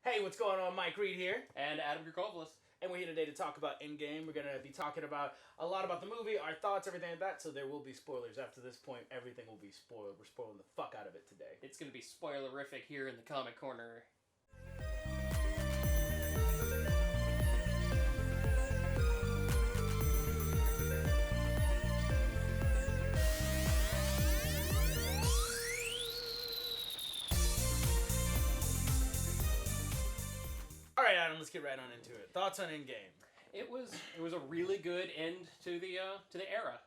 Hey, what's going on? Mike Reed here. And Adam Corcovilos. And we're here today to talk about Endgame. We're going to be talking about a lot about the movie, our thoughts, everything like that. So there will be spoilers. After this point, everything will be spoiled. We're spoiling the fuck out of it today. It's going to be spoilerific here in the Comic Corner. All right, Adam, let's get right on into it. Thoughts on Endgame? It was a really good end to the era.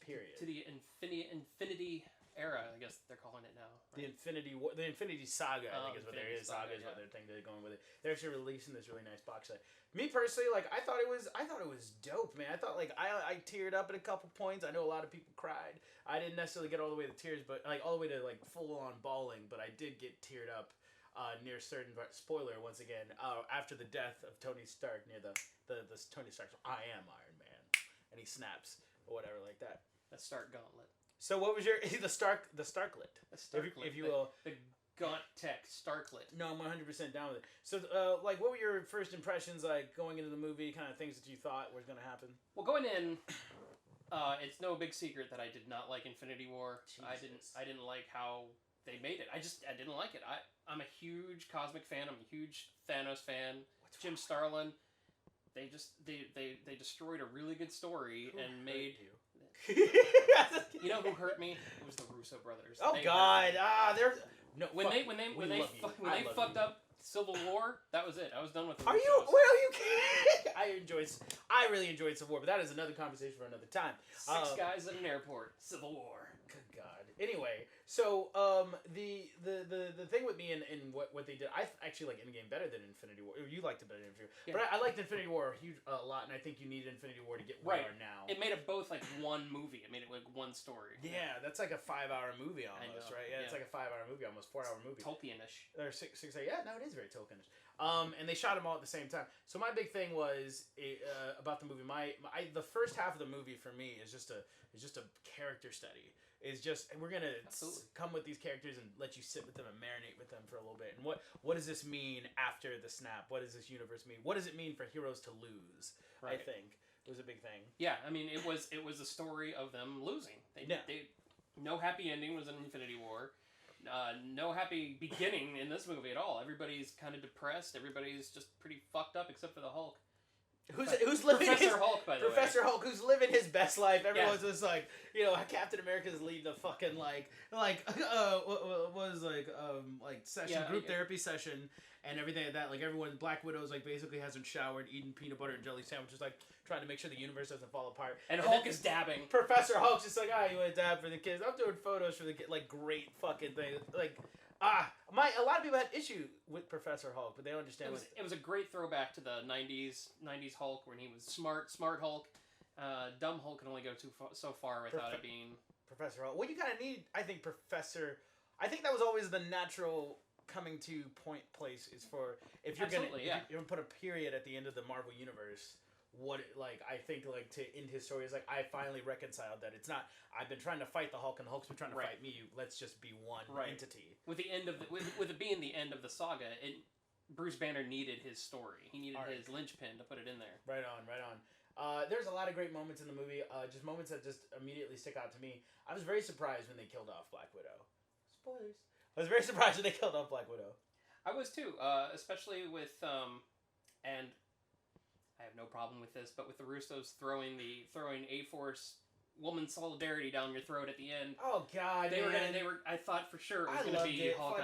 Period. To the Infinity era, I guess they're calling it now. Right? The Infinity Saga, I think is what there is. Saga is yeah. what they're going with it. They're actually releasing this really nice box set. Me personally, I thought it was dope, man. I thought I teared up at a couple points. I know a lot of people cried. I didn't necessarily get all the way to tears, but all the way to full on bawling. But I did get teared up near certain spoiler once again after the death of Tony Stark near the Tony Stark's I am Iron Man, and he snaps or whatever like that. The Stark Gauntlet. So what was your the Starklet? The Starklet, if you will. The Gaunt Tech Starklet. No, I'm 100% down with it. So, what were your first impressions going into the movie? Kind of things that you thought was going to happen. Well, going in, it's no big secret that I did not like Infinity War. Jesus. I didn't like how they made it. I didn't like it. I'm a huge cosmic fan. I'm a huge Thanos fan. Jim Starlin. They destroyed a really good story and made you. You know who hurt me? It was the Russo brothers. Oh God! They're no. When they fucked up Civil War, that was it. I was done with the Are Russos. you? Where are you kidding? I really enjoyed Civil War, but that is another conversation for another time. Six guys at an airport. Civil War. Good God. Anyway, so the thing with me and what they did, I actually like Endgame better than Infinity War. You liked it better than Infinity War, but I liked Infinity War a lot, and I think you needed Infinity War to get where we are now. It made it both one movie. It made it one story. Yeah, that's like a 5-hour movie almost, right? Yeah, it's like a 5-hour movie, almost 4-hour movie. Tolkien-ish. Or six. Yeah, no, it is very Tolkien-ish. And they shot them all at the same time. So my big thing was about the movie. The first half of the movie for me is just a character study. Is just we're gonna come with these characters and let you sit with them and marinate with them for a little bit. And what does this mean after the snap? What does this universe mean? What does it mean for heroes to lose? Right. I think it was a big thing. Yeah, I mean it was a story of them losing. No happy ending was in Infinity War. No happy beginning in this movie at all. Everybody's kind of depressed. Everybody's just pretty fucked up except for the Hulk. Who's living Professor Hulk, by the way. Professor Hulk, who's living his best life. Everyone's just Captain America's leading a fucking group therapy session and everything like that. Everyone, Black Widow's basically hasn't showered, eating peanut butter and jelly sandwiches, trying to make sure the universe doesn't fall apart. And Hulk is dabbing. Professor Hulk's just you want to dab for the kids? I'm doing photos for the kids. Great fucking thing. A lot of people had issue with Professor Hulk, but they don't understand. It was a great throwback to the '90s Hulk when he was smart Hulk. Dumb Hulk can only go so far without it being Professor Hulk. What you kind of need, I think, Professor. I think that was always the natural coming to point place is for if you're gonna put a period at the end of the Marvel universe. I think to end his story is I finally reconciled that it's not I've been trying to fight the Hulk and the Hulk's been trying to fight me. Let's just be one entity. With the end of with it being the end of the saga, Bruce Banner needed his story. He needed his linchpin to put it in there. Right on. There's a lot of great moments in the movie. Just moments that just immediately stick out to me. I was very surprised when they killed off Black Widow. Spoilers. I was very surprised when they killed off Black Widow. I was too, especially with and. I have no problem with this, but with the Russos throwing A-Force woman solidarity down your throat at the end. Oh God, I thought for sure it was going to be Hawkeye.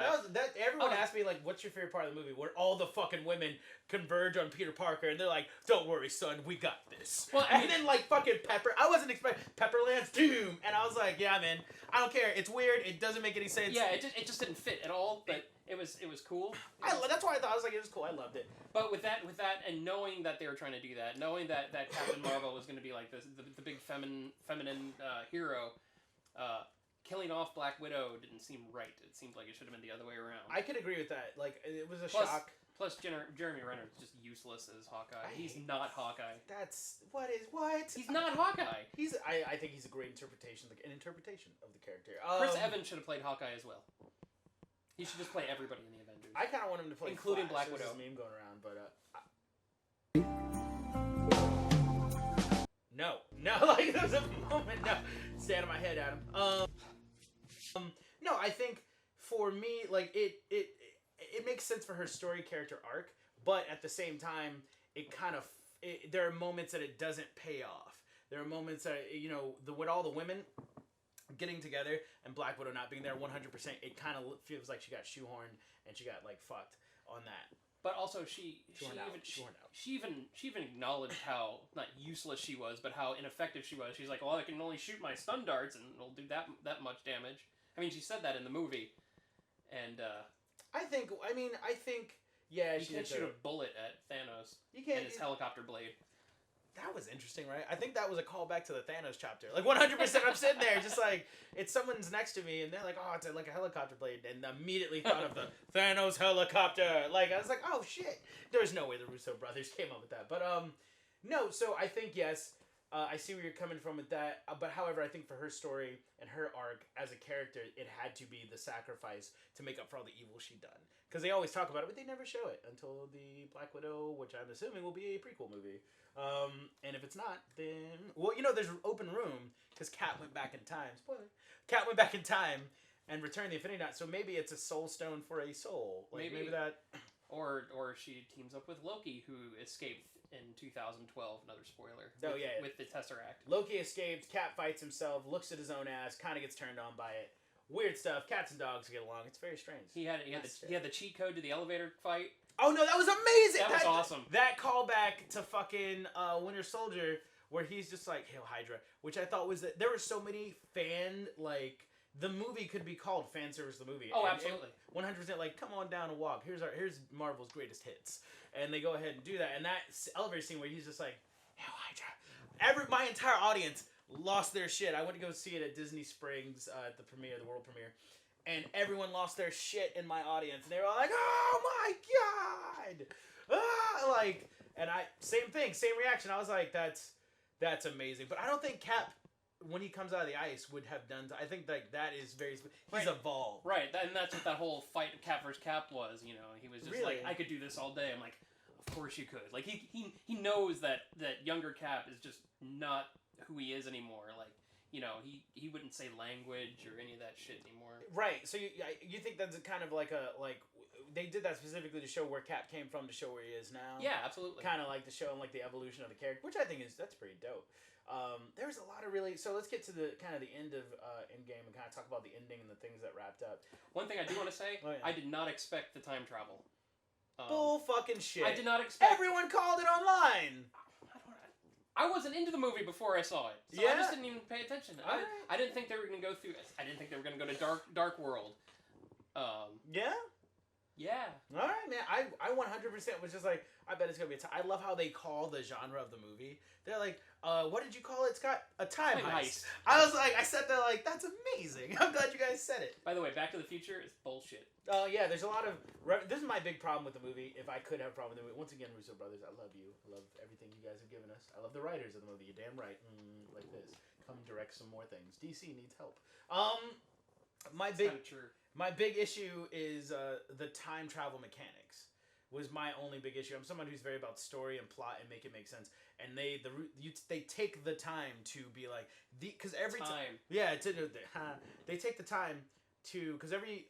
Everyone asked me what's your favorite part of the movie? Where all the fucking women converge on Peter Parker, and they're like, "Don't worry, son, we got this." Well, and then fucking Pepper, I wasn't expecting Pepper lands doom, and I was like, "Yeah, man, I don't care. It's weird. It doesn't make any sense." Yeah, it just didn't fit at all, but. It was cool. That's why I thought it was cool. I loved it. But with that, and knowing that they were trying to do that, knowing that Captain Marvel was going to be the big feminine hero, killing off Black Widow didn't seem right. It seemed like it should have been the other way around. I could agree with that. It was a shock. Plus, Jeremy Renner is just useless as Hawkeye. He's not Hawkeye. That's what? He's not Hawkeye. I think he's a great interpretation of the character. Chris Evans should have played Hawkeye as well. He should just play everybody in the Avengers. I kind of want him to play including Flash. Black Widow. There's a meme going around, but no, like there's a moment. No, stay out of my head, Adam. No, I think for me, like it makes sense for her story character arc, but at the same time, there are moments that it doesn't pay off. There are moments that with all the women getting together and Black Widow not being there 100%, it kind of feels like she got shoehorned and she got like fucked on that. But also she even acknowledged how not useless she was, but how ineffective she was. She's like, well, I can only shoot my stun darts and it'll do that much damage. I mean, she said that in the movie, and I think yeah, you can't shoot a bullet at Thanos. You can't. And his helicopter blade. That was interesting, right? I think that was a callback to the Thanos chapter. Like 100%, I'm sitting there just like, it's someone's next to me and they're like, oh, it's like a helicopter blade. And immediately thought of the Thanos helicopter. Like, I was like, oh, shit. There's no way the Russo brothers came up with that. But, no, so I think, yes, I see where you're coming from with that. But, however, I think for her story and her arc as a character, it had to be the sacrifice to make up for all the evil she'd done. Because they always talk about it, but they never show it until the Black Widow, which I'm assuming will be a prequel movie. And if it's not, then... Well, there's open room, because Cat went back in time. Spoiler. Cat went back in time and returned the Infinity Knot, so maybe it's a soul stone for a soul. Like, maybe that... Or she teams up with Loki, who escaped in 2012. Another spoiler. With the Tesseract. Loki escapes, Cat fights himself, looks at his own ass, kind of gets turned on by it. Weird stuff. Cats and dogs get along. It's very strange. He had the cheat code to the elevator fight. Oh no, that was amazing. That was awesome. That callback to fucking Winter Soldier, where he's just like Hail Hydra, which I thought was that there were so many the movie could be called fan service the movie. Oh, absolutely. 100%. Like, come on down and walk. Here's Marvel's greatest hits, and they go ahead and do that. And that elevator scene where he's just like Hail Hydra. My entire audience lost their shit. I went to go see it at Disney Springs at the world premiere, and everyone lost their shit in my audience. And they were all like, "Oh my god!" Same thing, same reaction. I was like, "That's amazing." But I don't think Cap, when he comes out of the ice, would have done. I think that is very. He's evolved, right? And that's what that whole fight Cap versus Cap was. He was just like, I could do this all day. I'm like, of course you could. Like he knows that younger Cap is just not who he is anymore. Like, he wouldn't say language or any of that shit anymore. Right. So you think that's kind of like they did that specifically to show where Cap came from, to show where he is now. Yeah, absolutely. Kind of like to show him like the evolution of the character, which I think that's pretty dope. There's a lot of so let's get to the kind of the end of Endgame and kind of talk about the ending and the things that wrapped up. One thing I do want to say, I did not expect the time travel. Bull fucking shit. I did not expect. Everyone called it online. I wasn't into the movie before I saw it, so I just didn't even pay attention. I didn't think they were going to go through. I didn't think they were going to go to Dark World. Yeah. Yeah. All right, man. I 100% was just like, I bet it's gonna be I love how they call the genre of the movie. They're like, what did you call it, Scott? A time heist. I was like, I said that like, that's amazing. I'm glad you guys said it. By the way, Back to the Future is bullshit. Yeah, there's a lot of. This is my big problem with the movie. If I could have a problem with the movie, once again, Russo brothers, I love you. I love everything you guys have given us. I love the writers of the movie. You're damn right. Like this, come direct some more things. DC needs help. My big issue is the time travel mechanics. Was my only big issue. I'm someone who's very about story and plot and make it make sense. And they take the time to be like because every time they take the time to because every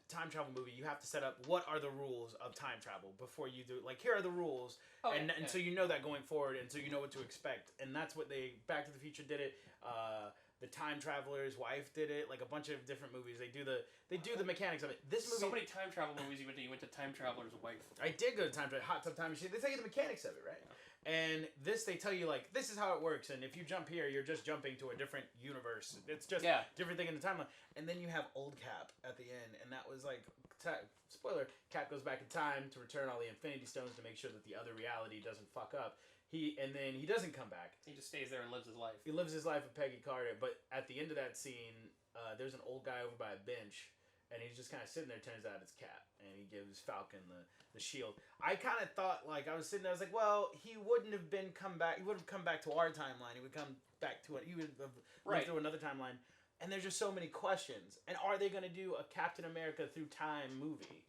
time travel movie you have to set up what are the rules of time travel before you do like here are the rules and so you know that going forward and so you know what to expect and that's what Back to the Future did it. The Time Traveler's Wife did it. Like a bunch of different movies, they do the mechanics of it. This movie, so many time travel movies you went to Time Traveler's Wife. I did go to Time Travel, Hot Tub Time Machine. They tell you the mechanics of it, right? Yeah. And they tell you like this is how it works. And if you jump here, you're just jumping to a different universe. It's just different thing in the timeline. And then you have old Cap at the end, and that was like spoiler. Cap goes back in time to return all the Infinity Stones to make sure that the other reality doesn't fuck up. And then he doesn't come back. He just stays there and lives his life. He lives his life with Peggy Carter, but at the end of that scene, there's an old guy over by a bench, and he's just kind of sitting there. Turns out it's Cap, and he gives Falcon the shield. I kind of thought, like, I was sitting there, I was like, well, he wouldn't have come back to our timeline. He would come back to it. He would have lived through another timeline. And there's just so many questions. And are they going to do a Captain America through time movie?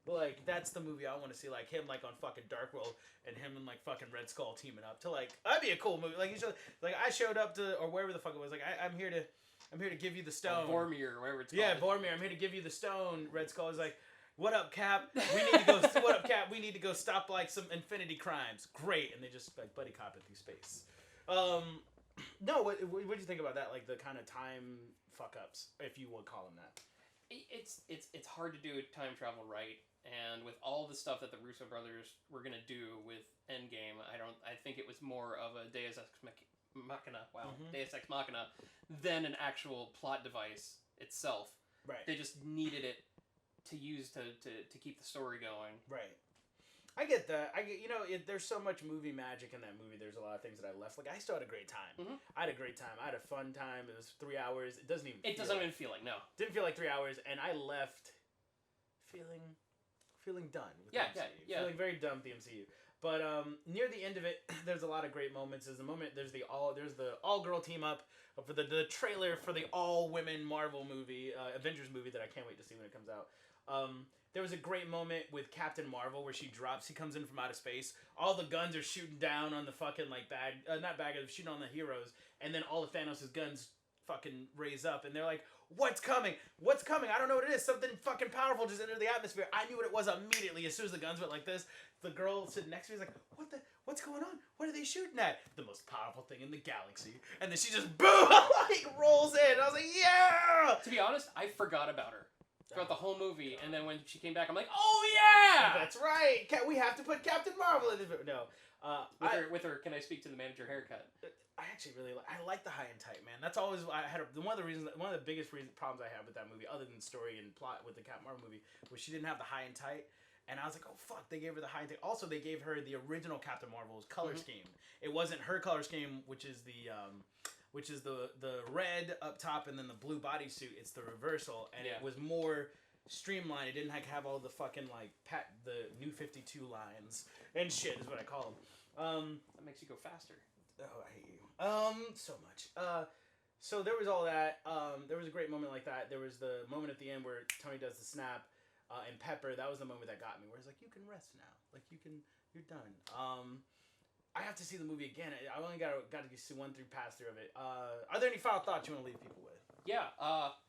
But like that's the movie I want to see, like him like on fucking Dark World and him and like fucking Red Skull teaming up to like that'd be a cool movie. Like you should like I showed up to or wherever the fuck it was. Like I'm here to give you the stone. Vormir or whatever it's called. Yeah, Vormir. I'm here to give you the stone. Red Skull is like, what up, Cap? We need to go. What up, Cap? We need to go stop like some infinity crimes. Great, and they just like buddy cop it through space. No, what do you think about that? Like the kind of time fuck ups, if you would call them that. It's hard to do time travel right, and with all the stuff that the Russo brothers were gonna do with Endgame, I think it was more of a Deus Ex Machina. Wow, Deus Ex Machina than an actual plot device itself. Right. They just needed it to use to keep the story going. Right. I get that. There's so much movie magic in that movie. There's a lot of things that I left. Like I still had a great time. I had a great time. I had a fun time. It was 3 hours. It doesn't even feel like no. Didn't feel like 3 hours, and I left feeling done with the MCU. Feeling very done with the MCU. But near the end of it, there's a lot of great moments. There's the all girl team up for the trailer for the all women Marvel movie, Avengers movie that I can't wait to see when it comes out. There was a great moment with Captain Marvel where she comes in from outer space. All the guns are shooting down on the fucking like shooting on the heroes, and then all of Thanos' guns fucking raise up, and they're like, "What's coming? What's coming? I don't know what it is. Something fucking powerful just entered the atmosphere." I knew what it was immediately as soon as the guns went like this. The girl sitting next to me is like, "What's going on? What are they shooting at?" The most powerful thing in the galaxy, and then she just boom, like rolls in. I was like, "Yeah!" To be honest, I forgot about her throughout the whole movie, and then when she came back, I'm like, oh yeah! That's right. We have to put Captain Marvel in this. No. With her, can I speak to the manager haircut? I actually really like the high and tight, man. That's always one of the biggest problems I have with that movie, other than story and plot with the Captain Marvel movie, was she didn't have the high and tight. And I was like, oh fuck, they gave her the high and tight. Also, they gave her the original Captain Marvel's color scheme. It wasn't her color scheme, which is the red up top and then the blue bodysuit. It's the reversal, and it was more streamlined. It didn't have all the fucking like the New 52 lines and shit is what I call them. That makes you go faster. Oh, I hate you. So much. So there was all that. There was a great moment like that. There was the moment at the end where Tony does the snap, and Pepper. That was the moment that got me. Where it's like, you can rest now. Like you're done. I have to see the movie again. I only got to see one pass through of it. Are there any final thoughts you want to leave people with? Yeah,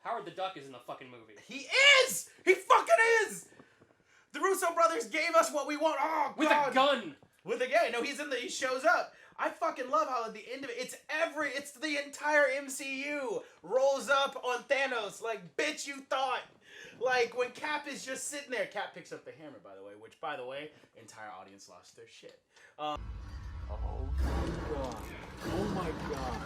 Howard the Duck is in the fucking movie. He is! He fucking is! The Russo brothers gave us what we want. Oh, God. With a gun! With a gun. No, he shows up. I fucking love how at the end of it, it's the entire MCU rolls up on Thanos. Like, bitch, you thought. Like, when Cap is just sitting there. Cap picks up the hammer, by the way, which, by the way, entire audience lost their shit. Oh my God. Oh my God.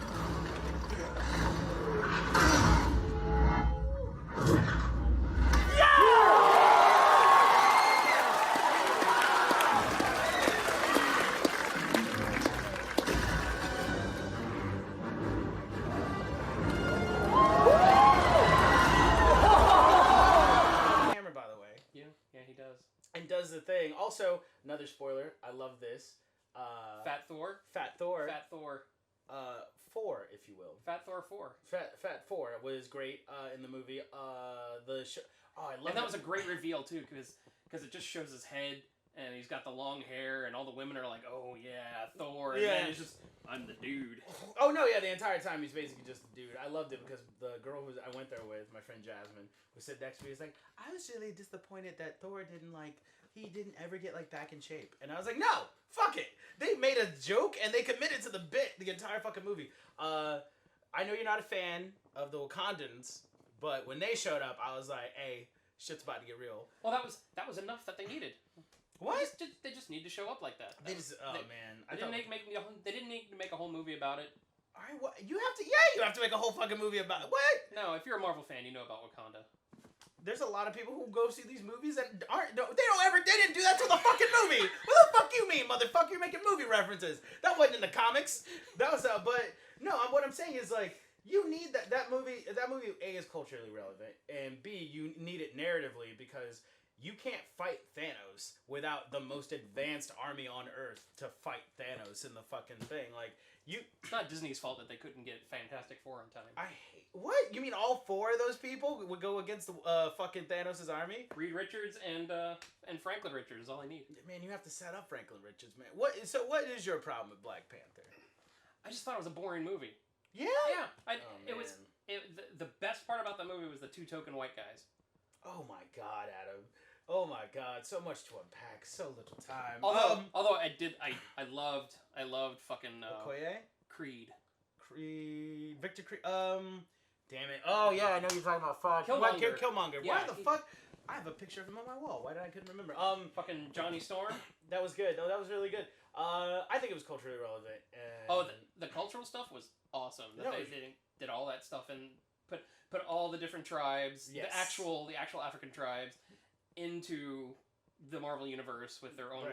Does the thing. Also, another spoiler. I love this. Fat Thor. 4, if you will. Fat Thor 4. Fat 4 was great in the movie. The show. Oh, I love. And that was a great reveal too, because it just shows his head and he's got the long hair, and all the women are like, "Oh yeah, Thor." And then he's just, "I'm the dude." Oh no, yeah. The entire time he's basically just the dude. I loved it because the girl who I went there with, my friend Jasmine, who sat next to me, was like, "I was really disappointed that Thor didn't ever get like back in shape." And I was like, "No, fuck it." They made a joke and they committed to the bit the entire fucking movie. I know you're not a fan of the Wakandans, but when they showed up, I was like, "Hey, shit's about to get real." Well, that was enough that they needed. What? They just need to show up like that. Man, they didn't need to make a whole movie about it. All right, what you have to make a whole fucking movie about it. What? No, if you're a Marvel fan, you know about Wakanda. There's a lot of people who go see these movies that they didn't do that to the fucking movie. What the fuck you mean, motherfucker? You're making movie references. That wasn't in the comics. That was but no. What I'm saying is like you need that movie. That movie A is culturally relevant, and B you need it narratively because you can't fight Thanos without the most advanced army on Earth to fight Thanos in the fucking thing. Like, it's not Disney's fault that they couldn't get Fantastic Four on time. What? You mean all 4 of those people would go against the fucking Thanos' army? Reed Richards and Franklin Richards is all I need. Man, you have to set up Franklin Richards, man. What is your problem with Black Panther? I just thought it was a boring movie. Yeah? Yeah. The best part about the movie was the 2 token white guys. Oh my god, Adam. Oh my god, so much to unpack, so little time. Although I loved fucking Okoye? Creed. Victor Creed. Damn it. Oh yeah, I know you're talking about. Fuck. Killmonger. Yeah, Why the fuck? I have a picture of him on my wall. Why did I couldn't remember? Fucking Johnny Storm. That was good. No, that was really good. I think it was culturally relevant. The cultural stuff was awesome. They did all that stuff and put all the different tribes, yes. the actual African tribes, into the Marvel universe with their own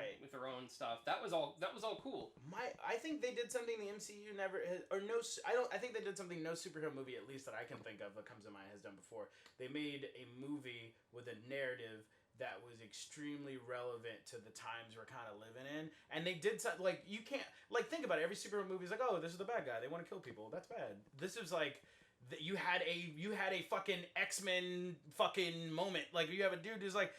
stuff. That was all cool. I think they did something the MCU never has, or no. I think they did something no superhero movie, at least that I can think of, that comes to mind, has done before. They made a movie with a narrative that was extremely relevant to the times we're kind of living in, and they did something like, you can't, like, think about it. Every superhero movie is like, oh, this is the bad guy. They want to kill people. That's bad. This is like. You had a fucking X-Men fucking moment. Like, you have a dude who's like,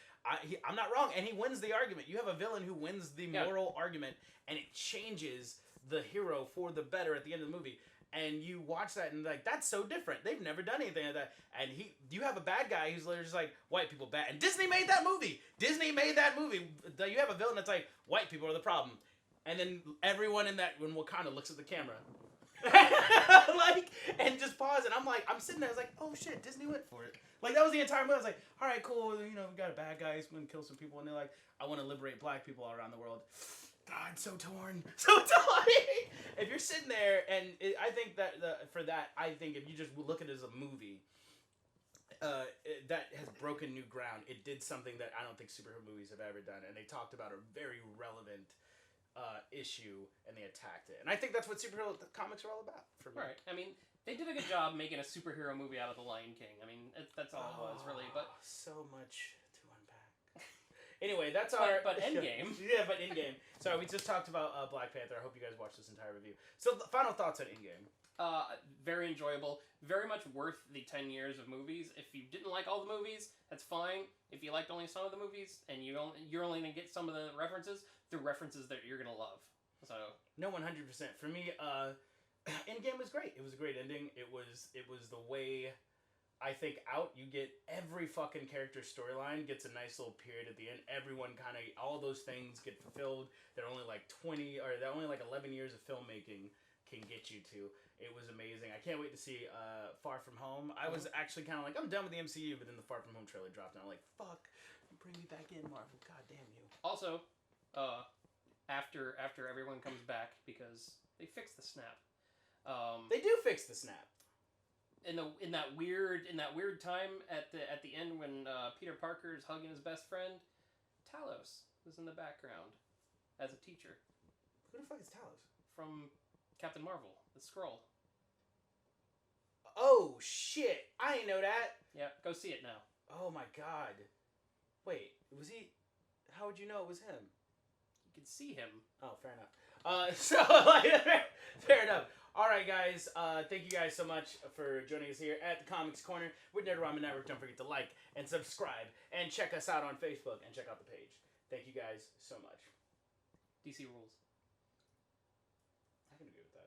I'm not wrong, and he wins the argument. You have a villain who wins the moral argument, and it changes the hero for the better at the end of the movie. And you watch that, and like, that's so different. They've never done anything like that. And you have a bad guy who's literally just like, white people bad. And Disney made that movie. You have a villain that's like, white people are the problem. And then everyone in Wakanda looks at the camera. Like, and just pause, and I'm sitting there, I was like, oh shit, Disney went for it. Like, that was the entire movie. I was like, all right, cool, we got a bad guy, he's gonna kill some people, and they're like, I want to liberate black people all around the world. God, so torn. If you're sitting there, and I think that I think if you just look at it as a movie, that has broken new ground. It did something that I don't think superhero movies have ever done, and they talked about a very relevant issue, and they attacked it. And I think that's what superhero comics are all about for me. Right. I mean, they did a good job making a superhero movie out of The Lion King. I mean, that's all it was, really. But so much to unpack. Anyway, that's But Endgame. Yeah, but Endgame. So we just talked about Black Panther. I hope you guys watched this entire review. So, final thoughts on Endgame. Very enjoyable. Very much worth the 10 years of movies. If you didn't like all the movies, that's fine. If you liked only some of the movies, and you're only going to get some of the references that you're going to love. So no, 100%. For me, Endgame was great. It was a great ending. It was the way I think out. You get every fucking character storyline gets a nice little period at the end. Everyone kind of, all those things get fulfilled. They're only like 11 years of filmmaking can get you to. It was amazing. I can't wait to see Far From Home. I was actually kind of like, I'm done with the MCU, but then the Far From Home trailer dropped, and I'm like, fuck, bring me back in, Marvel. God damn you. Also, after everyone comes back, because they fixed the snap. They do fix the snap. In that weird time at the end when Peter Parker is hugging his best friend, Talos was in the background as a teacher. Who the fuck is Talos? From Captain Marvel, the Skrull. Oh shit! I didn't know that. Yeah, go see it now. Oh my god! Wait, was he? How would you know it was him? You can see him. Oh, fair enough. Fair enough. All right, guys. Thank you guys so much for joining us here at the Comics Corner with Nerd-O-Rama Network. Don't forget to like and subscribe and check us out on Facebook and check out the page. Thank you guys so much. DC rules. I can agree with that.